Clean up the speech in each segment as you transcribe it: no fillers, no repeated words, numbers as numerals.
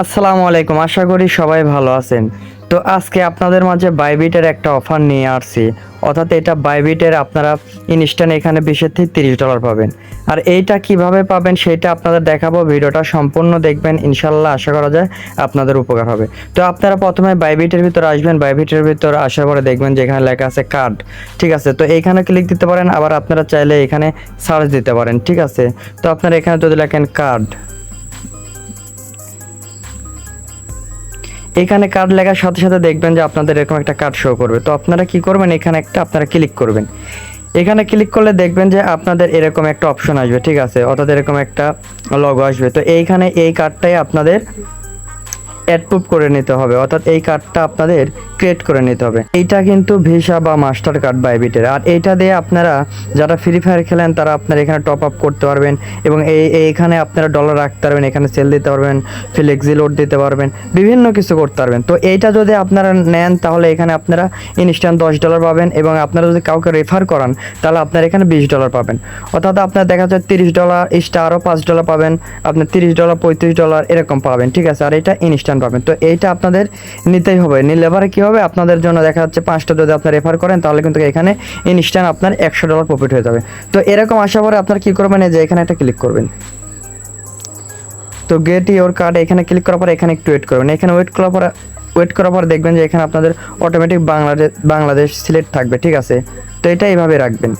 আসসালামু আলাইকুম, আশা করি সবাই ভালো আছেন। তো আজকে আপনাদের মাঝে বাইবিটের একটা অফার নিয়ে আসছি। অর্থাৎ এটা বাইবিটের আপনারা ইনস্ট্যান্ট এখানে 20 থেকে $30 পাবেন। আর এইটা কিভাবে পাবেন সেটা আপনাদের দেখাবো। ভিডিওটা সম্পূর্ণ দেখবেন, ইনশাল্লাহ আশা করা যায় আপনাদের উপকার হবে। তো আপনারা প্রথমে বাইবিটের ভিতর আসবেন। বাইবিটের ভিতর আসার পরে দেখবেন যে এখানে লেখা আছে কার্ড, ঠিক আছে। তো এইখানে ক্লিক দিতে পারেন, আবার আপনারা চাইলে এখানে সার্চ দিতে পারেন, ঠিক আছে। তো আপনারা এখানে যদি লেখেন কার্ড, এখানে কার্ড লেখার সাথে সাথে দেখবেন যে আপনাদের এরকম একটা কার্ড শো করবে। তো আপনারা কি করবেন, এখানে একটা আপনারা ক্লিক করবেন। এখানে ক্লিক করলে দেখবেন যে আপনাদের এরকম একটা অপশন আসবে, ঠিক আছে। অর্থাৎ এরকম একটা লগো আসবে। তো এইখানে এই কার্ডটাই আপনাদের অ্যাপ্রুভ করে নিতে হবে, অর্থাৎ এই কার্ডটা আপনাদের ক্রিয়েট করে নিতে হবে। এইটা কিন্তু ভিসা বা মাস্টার কার্ড বাইবিটের। আর এইটা দিয়ে আপনারা যারা ফ্রি ফায়ার খেলেন তারা আপনারা এখানে টপ আপ করতে পারবেন এবং এইখানে আপনারা ডলার রাখতে পারবেন, এখানে সেল দিতে পারবেন, ফ্লেক্সি লোড দিতে পারবেন, বিভিন্ন কিছু করতে পারবেন। তো এইটা যদি আপনারা নেন তাহলে এখানে আপনারা ইনস্ট্যান্ট $10 পাবেন এবং আপনারা যদি কাউকে রেফার করান তাহলে আপনারা এখানে $20 পাবেন। অর্থাৎ আপনার দেখা যাচ্ছে $30 এক্সট্রা আরও $5 পাবেন, আপনার $30 $35 এরকম পাবেন, ঠিক আছে। আর এটা ইনস্ট্যান্ট পাবেন। তো এইটা আপনাদের নিতেই হবে। নিলে এবারে কী হবে, আপনাদের জন্য দেখা যাচ্ছে 5টা যদি আপনার রেফার করেন তাহলে কিন্তু এখানে ইনস্ট্যান্ট আপনার $100 প্রফিট হয়ে যাবে। তো এরকম আসার পরে আপনার কী করবেন, যে এখানে একটা ক্লিক করবেন। তো গেট ইওর কার্ড এখানে ক্লিক করার পরে এখানে একটু ওয়েট করবেন। এখানে ওয়েট করার পর দেখবেন যে এখানে আপনাদের অটোমেটিক বাংলাদেশ সিলেক্ট থাকবে, ঠিক আছে। তো এটা এইভাবে রাখবেন।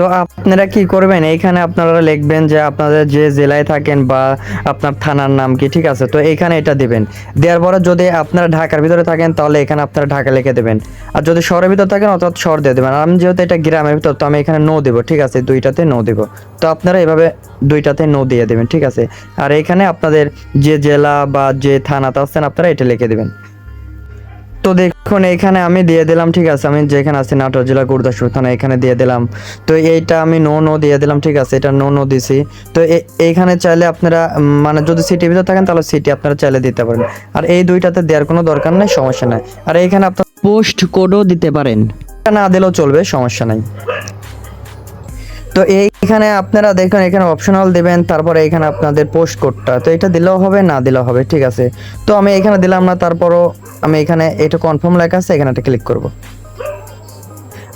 তো আপনারা কি করবেন, এইখানে আপনারা লিখবেন যে আপনাদের যে জেলায় থাকেন বা আপনার থানার নাম কি, ঠিক আছে। তো এইখানে এটা দিবেন। দেওয়ার পরে যদি আপনারা ঢাকার ভিতরে থাকেন তাহলে এখানে আপনারা ঢাকা লিখে দেবেন, আর যদি শহরের ভিতরে থাকেন অর্থাৎ শহর দিয়ে দেবেন। আর আমি যেহেতু এটা গ্রামের ভিতর, তো আমি এখানে নো দেবো, ঠিক আছে। দুইটাতে নো দেবো। তো আপনারা এভাবে দুইটাতে নো দিয়ে দেবেন, ঠিক আছে। আর এখানে আপনাদের যে জেলা বা যে থানাতে আছেন আপনারা এটা লিখে দেবেন। তো দেখুন এইখানে আমি দিয়ে দিলাম, ঠিক আছে। আমি যেখানে আছি নাটোর জেলা গুরুদাসপুর থানা, এখানে দিয়ে দিলাম। তো এইটা আমি নো দিয়ে দিলাম, ঠিক আছে। এটা নো দিছি। তো এইখানে চাইলে আপনারা মানে যদি সিটির ভিতরে থাকেন তাহলে সিটি আপনারা চাইলে দিতে পারেন। আর এই দুইটাতে দেওয়ার কোনো দরকার নেই, সমস্যা নাই। আর এইখানে আপনার পোস্ট কোডও দিতে পারেন, না দিলেও চলবে, সমস্যা নাই। তো এইখানে আপনারা দেখুন এখানে অপশনাল দিবেন, তারপরে এখানে আপনাদের পোস্ট কোডটা, তো এটা দিলেও হবে না দিলেও হবে, ঠিক আছে। তো আমি এখানে দিলাম না, তারপরও আমি এখানে এটা কনফার্ম লেখা আছে, এখানে একটা ক্লিক করব।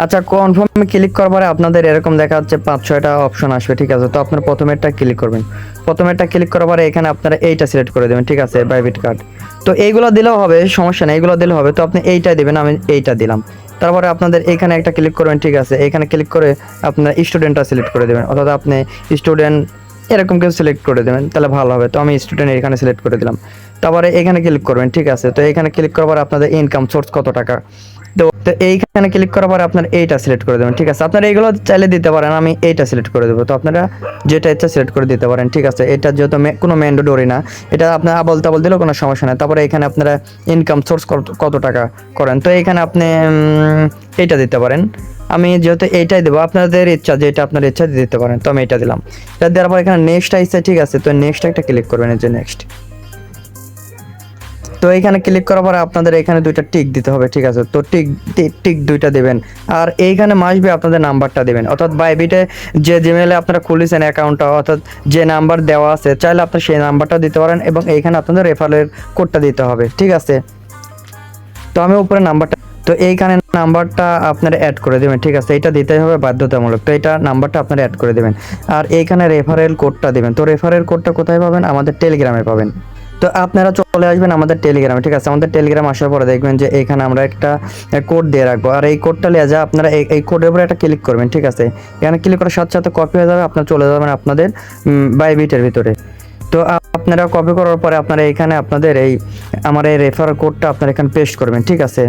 আচ্ছা, কনফার্মে ক্লিক করার পরে আপনাদের এরকম দেখা যাচ্ছে 5-6টা অপশন আসবে, ঠিক আছে। তো আপনারা প্রথমেরটা ক্লিক করবেন। প্রথমেরটা ক্লিক করার পরে এখানে আপনারা এইটা সিলেক্ট করে দেবেন, ঠিক আছে, বাইবিট কার্ড। তো এইগুলো দিলেও হবে, সমস্যা নেই, এইগুলো দিলেও হবে। তো আপনি এইটা দিবেন, আমি এইটা দিলাম। তারপরে আপনাদের এখানে একটা ক্লিক করবেন, ঠিক আছে। এখানে ক্লিক করে আপনার স্টুডেন্টটা সিলেক্ট করে দেবেন, অর্থাৎ আপনি স্টুডেন্ট এরকম কিছু সিলেক্ট করে দেবেন, তাহলে ভালো হবে। তো আমি স্টুডেন্ট এখানে সিলেক্ট করে দিলাম। তারপরে এখানে ক্লিক করবেন, ঠিক আছে। তো এখানে ক্লিক করার পর আপনাদের ইনকাম সোর্স কত টাকা, তো এইখানে ক্লিক করার পরে আপনার এইটা সিলেক্ট করে দেবেন, ঠিক আছে। আপনারা এইগুলো চাইলে দিতে পারেন, আমি এইটা সিলেক্ট করে দেবো। তো আপনারা যেটা ইচ্ছা সিলেক্ট করে দিতে পারেন, ঠিক আছে। এটা যেহেতু কোনো ম্যান্ডেটরি না, এটা আপনার আবল তাবল দিলেও কোনো সমস্যা নেই। তারপরে এখানে আপনারা ইনকাম সোর্স কত টাকা করেন, তো এখানে আপনি এইটা দিতে পারেন। আমি যেহেতু এইটাই দেবো, আপনাদের ইচ্ছা যেটা আপনার ইচ্ছা দিতে পারেন। তো আমি এটা দিলাম। এটা দেওয়ার পর এখানে নেক্সট আসছে, ঠিক আছে। তো নেক্সট একটা ক্লিক করবেন, এই যে নেক্সট। তো এখানে ক্লিক করার পরে আপনাদের এখানে দুইটা টিক দিতে হবে, ঠিক আছে। তো টিক দুইটা দেবেন। আর এইখানে মাসবে আপনাদের নাম্বারটা দেবেন, অর্থাৎ বাইবিটে যে জিমেলে আপনারা খুলেছেন অ্যাকাউন্টটা, অর্থাৎ যে নাম্বার দেওয়া আছে চাইলে আপনারা সেই নাম্বারটা দিতে পারেন এবং এইখানে আপনাদের রেফারের কোডটা দিতে হবে, ঠিক আছে। তো আমি উপরে নাম্বারটা, তো এইখানে নাম্বারটা আপনারা অ্যাড করে দেবেন, ঠিক আছে। এটা দিতেই হবে বাধ্যতামূলক। তো এটা নাম্বারটা আপনারা অ্যাড করে দেবেন। আর এইখানে রেফারেল কোডটা দেবেন। তো রেফারেল কোডটা কোথায় পাবেন, আমাদের টেলিগ্রামে পাবেন। তো আপনারা চলে আসবেন আমাদের টেলিগ্রামে, ঠিক আছে। আমাদের টেলিগ্রাম আসার পরে দেখবেন যে এখানে আমরা একটা কোড দিয়ে রাখবো। আর এই কোডটা নিয়ে যা আপনারা এই কোডের উপরে একটা ক্লিক করবেন, ঠিক আছে। এখানে ক্লিক করার সাথে সাথে কপি হয়ে যাবে, আপনারা চলে যাবেন আপনাদের বাইবিটের ভিতরে। তো আপনারা কপি করার পরে আপনারা এখানে আপনাদের আমার এই রেফার কোডটা আপনারা এখানে পেস্ট করবেন, ঠিক আছে।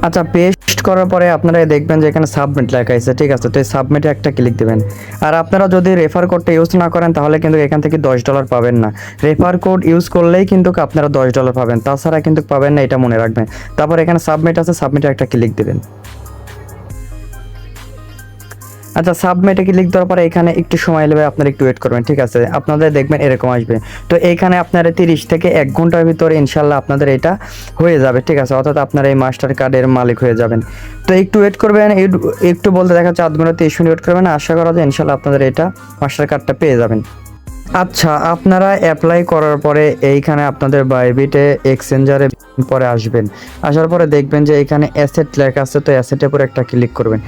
আচ্ছা, পেস্ট করার পরে আপনারা দেখবেন যে এখানে সাবমিট লেখা আছে, ঠিক আছে। তো এই সাবমিটে একটা ক্লিক দেবেন। আর আপনারা যদি রেফার কোডটা ইউজ না করেন তাহলে কিন্তু এখান থেকে $10 পাবেন না। রেফার কোড ইউজ করলেই কিন্তু আপনারা $10 পাবেন, তাছাড়া কিন্তু পাবেন না, এটা মনে রাখবেন। তারপর এখানে সাবমিট আছে, সাবমিটে একটা ক্লিক দেবেন। আচ্ছা, সাবমিটে ক্লিক দেওয়ার পরে এখানে একটু সময় নেবে, আপনারা একটু ওয়েট করবেন, ঠিক আছে। আপনাদের দেখবেন এরকম আসবে। তো এইখানে আপনারা 30 থেকে 1 ঘন্টার ভিতরে ইনশাল্লাহ আপনাদের এটা হয়ে যাবে, ঠিক আছে। অর্থাৎ আপনারা এই মাস্টার কার্ডের মালিক হয়ে যাবেন। তো একটু ওয়েট করবেন, একটু বলতে দেখা যাচ্ছে 8 ঘন্টা 30 মিনিট ওয়েট করবেন। আশা করা যায় ইনশাল্লাহ আপনাদের এটা মাস্টার কার্ডটা পেয়ে যাবেন। আচ্ছা, আপনারা অ্যাপ্লাই করার পরে এইখানে আপনাদের বাইবিটে এক্সচেঞ্জারে পরে আসবেন। আসার পরে দেখবেন যে এখানে অ্যাসেট লেখা আছে, তো অ্যাসেটের উপরে একটা ক্লিক করবেন।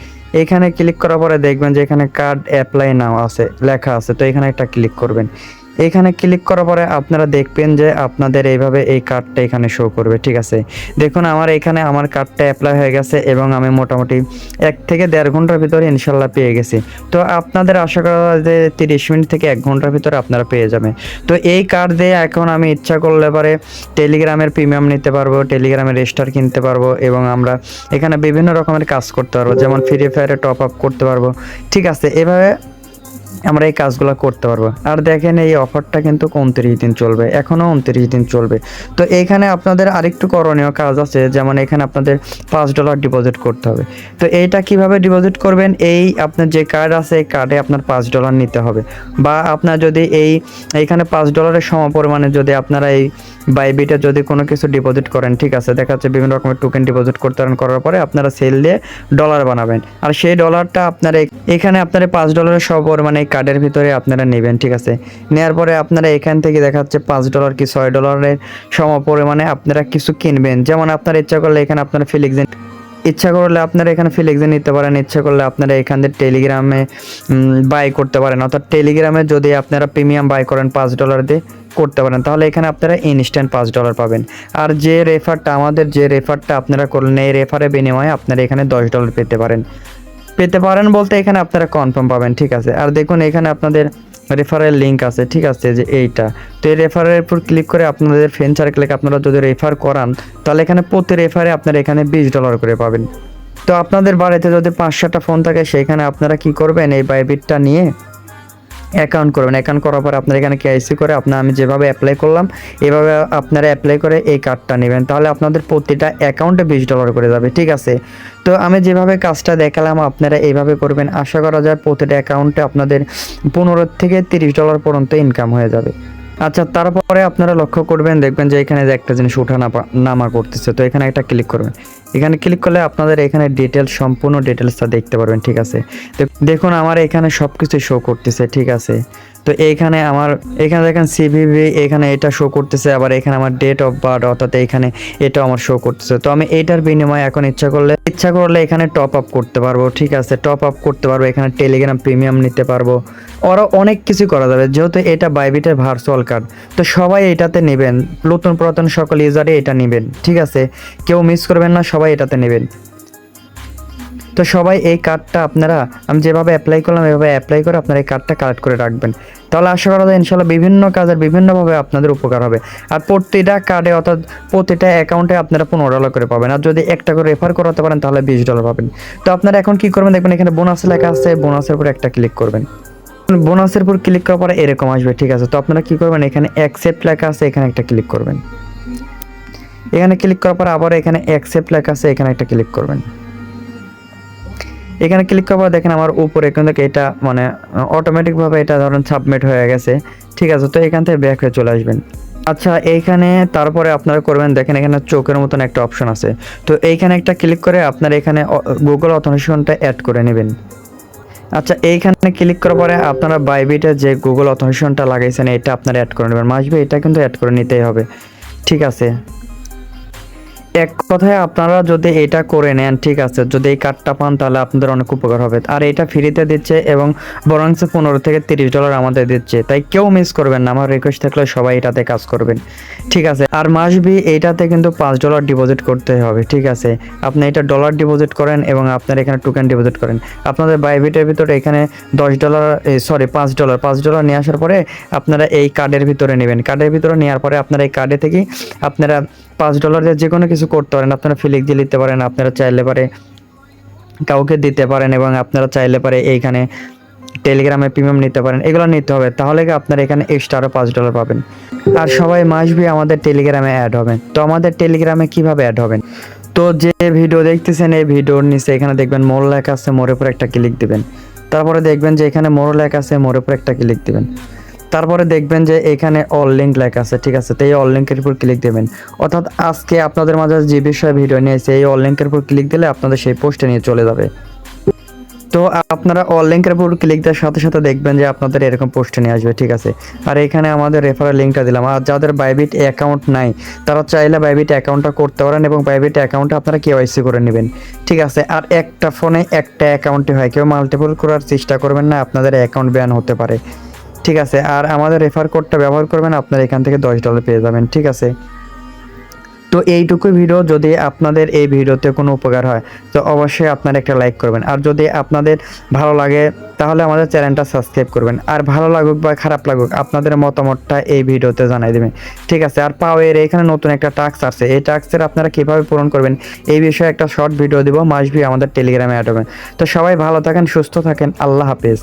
এখানে ক্লিক করার পরে দেখবেন যে এখানে কার্ড অ্যাপ্লাই নাও আছে লেখা আছে, তো এখানে একটা ক্লিক করবেন। এখানে ক্লিক করার পরে আপনারা দেখবেন যে আপনাদের এইভাবে এই কার্ডটা এখানে শো করবে, ঠিক আছে। দেখুন আমার এখানে আমার কার্ডটা অ্যাপ্লাই হয়ে গেছে এবং আমি মোটামুটি 1 থেকে 1.5 ঘন্টার ভিতরে ইনশাল্লাহ পেয়ে গেছি। তো আপনাদের আশা করা যায় যে 30 মিনিট থেকে 1 ঘন্টার ভিতরে আপনারা পেয়ে যাবেন। তো এই কার্ড দিয়ে এখন আমি ইচ্ছা করলে পারে টেলিগ্রামের প্রিমিয়াম নিতে পারবো, টেলিগ্রামের রেজিস্টার কিনতে পারবো এবং আমরা এখানে বিভিন্ন রকমের কাজ করতে পারবো, যেমন ফ্রি ফায়ারে টপ আপ করতে পারবো, ঠিক আছে। এভাবে আমরা এই কাজগুলো করতে পারবো। আর দেখেন এই অফারটা কিন্তু 29 দিন চলবে, এখনও 29 দিন চলবে। তো এইখানে আপনাদের আরেকটু করণীয় কাজ আছে, যেমন এখানে আপনাদের $5 ডিপোজিট করতে হবে। তো এইটা কিভাবে ডিপোজিট করবেন, এই আপনার যে কার্ড আছে এই কার্ডে আপনার $5 নিতে হবে, বা আপনার যদি এইখানে $5 সমপরিমাণে যদি আপনারা এই বাইবিটে যদি কোনো কিছু ডিপোজিট করেন, ঠিক আছে, দেখা যাচ্ছে বিভিন্ন রকমের টোকেন ডিপোজিট করতে পারেন, করার পরে আপনারা সেল দিয়ে ডলার বানাবেন, আর সেই ডলারটা আপনারা এখানে আপনারা $5 সমপরিমাণে এই কার্ডের ভিতরে আপনারা নেবেন, ঠিক আছে। নেওয়ার পরে আপনারা এখান থেকে দেখা যাচ্ছে $5 কি $6 সমপরিমাণে আপনারা কিছু কিনবেন। যেমন আপনার ইচ্ছা করলে এখানে আপনারা ফিলিক্সেন ইচ্ছা করলে আপনারা এখানে ফিলিক্সে নিতে পারেন, ইচ্ছা করলে আপনারা এখান থেকে টেলিগ্রামে বাই করতে পারেন, অর্থাৎ টেলিগ্রামে যদি আপনারা প্রিমিয়াম বাই করেন $5 দিয়ে করতে পারেন, তাহলে এখানে আপনারা ইনস্ট্যান্ট $5 পাবেন। আর যে আমাদের যে রেফারটা আপনারা করলেন, এই রেফারের বিনিময়ে আপনারা এখানে $10 পেতে পারেন বলতে এখানে আপনারা কনফার্ম পাবেন, ঠিক আছে। আর দেখুন এখানে আপনাদের রেফারের লিঙ্ক আছে, ঠিক আছে, যে এইটা। তো এই রেফারের উপর ক্লিক করে আপনাদের ফ্রেন্ড সার্কেলে আপনারা যদি রেফার করান, তাহলে এখানে প্রতি রেফারে আপনারা এখানে $20 করে পাবেন। তো আপনাদের বাড়িতে যদি 5-6টা ফোন থাকে, সেখানে আপনারা কি করবেন, এই বাইবিটটা নিয়ে অ্যাকাউন্ট করবেন। অ্যাকাউন্ট করার পর আপনারা এখানে কেআইসি করে আমি যেভাবে অ্যাপ্লাই করলাম এভাবে আপনারা অ্যাপ্লাই করে এই কার্ডটা নেবেন, তাহলে আপনাদের প্রতিটা অ্যাকাউন্টে $20 করে যাবে, ঠিক আছে। তো আমি যেভাবে কাজটা দেখালাম আপনারা এইভাবে করবেন, আশা করা যায় প্রতিটা অ্যাকাউন্টে আপনাদের $15 থেকে $30 পর্যন্ত ইনকাম হয়ে যাবে। আচ্ছা, তারপরে আপনারা লক্ষ্য করবেন, দেখবেন যে এখানে যে একটা জিনিস নামা করতেছে, তো এখানে একটা ক্লিক করবেন। এখানে ক্লিক করলে আপনাদের এখানে সম্পূর্ণ ডিটেলসটা দেখতে পারবেন, ঠিক আছে। তো দেখুন আমার এখানে সব কিছু শো করতেছে, ঠিক আছে। তো এখানে দেখেন সিভিভি, এখানে এটা শো করতেছে, আবার এখানে আমার ডেট অফ বার্থ, অর্থাৎ এখানে এটাও আমার শো করতেছে। তো আমি এইটার বিনিময়ে এখন ইচ্ছা করলে এখানে টপ আপ করতে পারবো, ঠিক আছে, টপ আপ করতে পারবো, এখানে টেলিগ্রাম প্রিমিয়াম নিতে পারবো, ওরা অনেক কিছু করা যাবে, যেহেতু এটা বাইবিটের ভার্চুয়াল কার্ড। তো সবাই এটাতে নেবেন, নতুন পুরাতন সকল ইউজারই এটা নেবেন, ঠিক আছে, কেউ মিস করবেন না, সবাই এটাতে নেবেন। তো সবাই এই কার্ডটা আপনারা আমি যেভাবে অ্যাপ্লাই করলাম এভাবে অ্যাপ্লাই করে আপনারা এই কার্ডটা কালেক্ট করে রাখবেন, তাহলে আশা করা যায় ইনশাল্লাহ বিভিন্ন কাজের বিভিন্নভাবে আপনাদের উপকার হবে। আর প্রতিটা কার্ডে অর্থাৎ প্রতিটা অ্যাকাউন্টে আপনারা $15 করে পাবেন, আর যদি একটা করে রেফার করাতে পারেন তাহলে $20 পাবেন। তো আপনারা এখন কি করবেন, দেখবেন এখানে বোনাস লেখা আছে, বোনাসের উপর একটা ক্লিক করবেন। বোনাসের উপর ক্লিক করার পরে এরকম আসবে, ঠিক আছে। তো আপনারা কি করবেন, এখানে অ্যাকসেপ্ট লেখা আছে, এখানে একটা ক্লিক করবেন। এখানে ক্লিক করার পরে আবার এখানে অ্যাকসেপ্ট লেখা আছে, এখানে একটা ক্লিক করবেন। এখানে ক্লিক করার পর দেখেন আমার উপরে এখান থেকে এটা মানে অটোমেটিকভাবে এটা ধরেন সাবমিট হয়ে গেছে, ঠিক আছে। তো এখান থেকে ব্যাক হয়ে চলে আসবেন। আচ্ছা, এইখানে তারপরে আপনারা করবেন, দেখেন এখানে চোখের মতন একটা অপশন আছে, তো এইখানে একটা ক্লিক করে আপনারা এখানে গুগল অথেন্টিকেশনটা অ্যাড করে নেবেন। আচ্ছা, এইখানে ক্লিক করার পরে আপনারা বাইবিটে যে গুগল অথেন্টিকেশনটা লাগাইছেন এটা আপনারা অ্যাড করে নেবেন, মাসবে এটা কিন্তু অ্যাড করে নিতেই হবে, ঠিক আছে। এক কথায় আপনারা যদি এটা করে নেন, ঠিক আছে, যদি এই কার্ডটা পান তাহলে আপনাদের অনেক উপকার হবে। আর এটা ফ্রিতে দিচ্ছে এবং বরঞ্চ $15 থেকে $30 আমাদের দিচ্ছে, তাই কেউ মিস করবেন না। আমার রিকোয়েস্ট থাকলে সবাই এটাতে কাজ করবেন, ঠিক আছে। আর মাসবি এইটাতে কিন্তু $5 ডিপোজিট করতে হবে, ঠিক আছে। আপনি এটা ডলার ডিপোজিট করেন এবং আপনার এখানে টোকেন ডিপোজিট করেন। আপনাদের বাইবিটের ভিতরে এখানে $5 নিয়ে আসার পরে আপনারা এই কার্ডের ভিতরে নেবেন। কার্ডের ভিতরে নেওয়ার পরে আপনারা এই কার্ডে থেকে আপনারা $5 দিয়ে যে কোনো কিছু করতে পারেন, আপনারা ফিলিক দিয়ে নিতে পারেন, আপনারা চাইলে পারে কাউকে দিতে পারেন এবং আপনারা চাইলে পারে এইখানে টেলিগ্রামে প্রিমিয়াম নিতে পারেন, এগুলো নিতে হবে, তাহলে কি আপনারা এখানে এক্সট্রা আরও $5 পাবেন। আর সবাই মাসবি আমাদের টেলিগ্রামে অ্যাড হবেন। তো আমাদের টেলিগ্রামে কিভাবে অ্যাড হবেন, তো যে ভিডিও দেখতেছেন এই ভিডিওর নিচে এখানে দেখবেন মোর লেখা আছে, মোর উপর একটা ক্লিক দিবেন। তারপরে দেখবেন যে এখানে মোর লেখা আছে, মোর উপর একটা ক্লিক দিবেন। তারপরে দেখবেন যে এখানে অল লিঙ্ক লেখা আছে, ঠিক আছে। তো এই অল লিঙ্কের উপর ক্লিক দেবেন, অর্থাৎ আজকে আপনাদের মাঝে যে বিষয়ে ভিডিও নিয়েছে এই অল লিঙ্কের উপর ক্লিক দিলে আপনাদের সেই পোস্টে নিয়ে চলে যাবে। তো আপনারা অল লিঙ্কের উপর ক্লিক দেওয়ার সাথে সাথে দেখবেন যে আপনাদের এরকম পোস্টে নিয়ে আসবে, ঠিক আছে। আর এখানে আমাদের রেফারেল লিঙ্কটা দিলাম। আর যাদের বাইবিট অ্যাকাউন্ট নাই তারা চাইলে বাইবিট অ্যাকাউন্টটা করতে পারেন এবং বাইবিট অ্যাকাউন্টে আপনারা কেওয়াইসি করে নেবেন, ঠিক আছে। আর একটা ফোনে একটা অ্যাকাউন্টে হয়, কেউ মাল্টিপল করার চেষ্টা করবেন না, আপনাদের অ্যাকাউন্ট ব্যান হতে পারে, ঠিক আছে। আর আমাদের রেফার কোডটা ব্যবহার করবেন, আপনারা এখান থেকে $10 পেয়ে যাবেন, ঠিক আছে। তো এইটুকু ভিডিও, যদি আপনাদের এই ভিডিওতে কোনো উপকার হয় তো অবশ্যই আপনারা একটা লাইক করবেন। আর যদি আপনাদের ভালো লাগে তাহলে আমাদের চ্যানেলটা সাবস্ক্রাইব করবেন। আর ভালো লাগুক বা খারাপ লাগুক আপনাদের মতামতটা এই ভিডিওতে জানাই দেবেন, ঠিক আছে। আর পাওয়ের এখানে নতুন একটা টাস্ক আছে, এই টাস্কের আপনারা কীভাবে পূরণ করবেন এই বিষয়ে একটা শর্ট ভিডিও দিব, মাসবি আমাদের টেলিগ্রামে অ্যাড হবেন। তো সবাই ভালো থাকেন, সুস্থ থাকেন, আল্লাহ হাফেজ।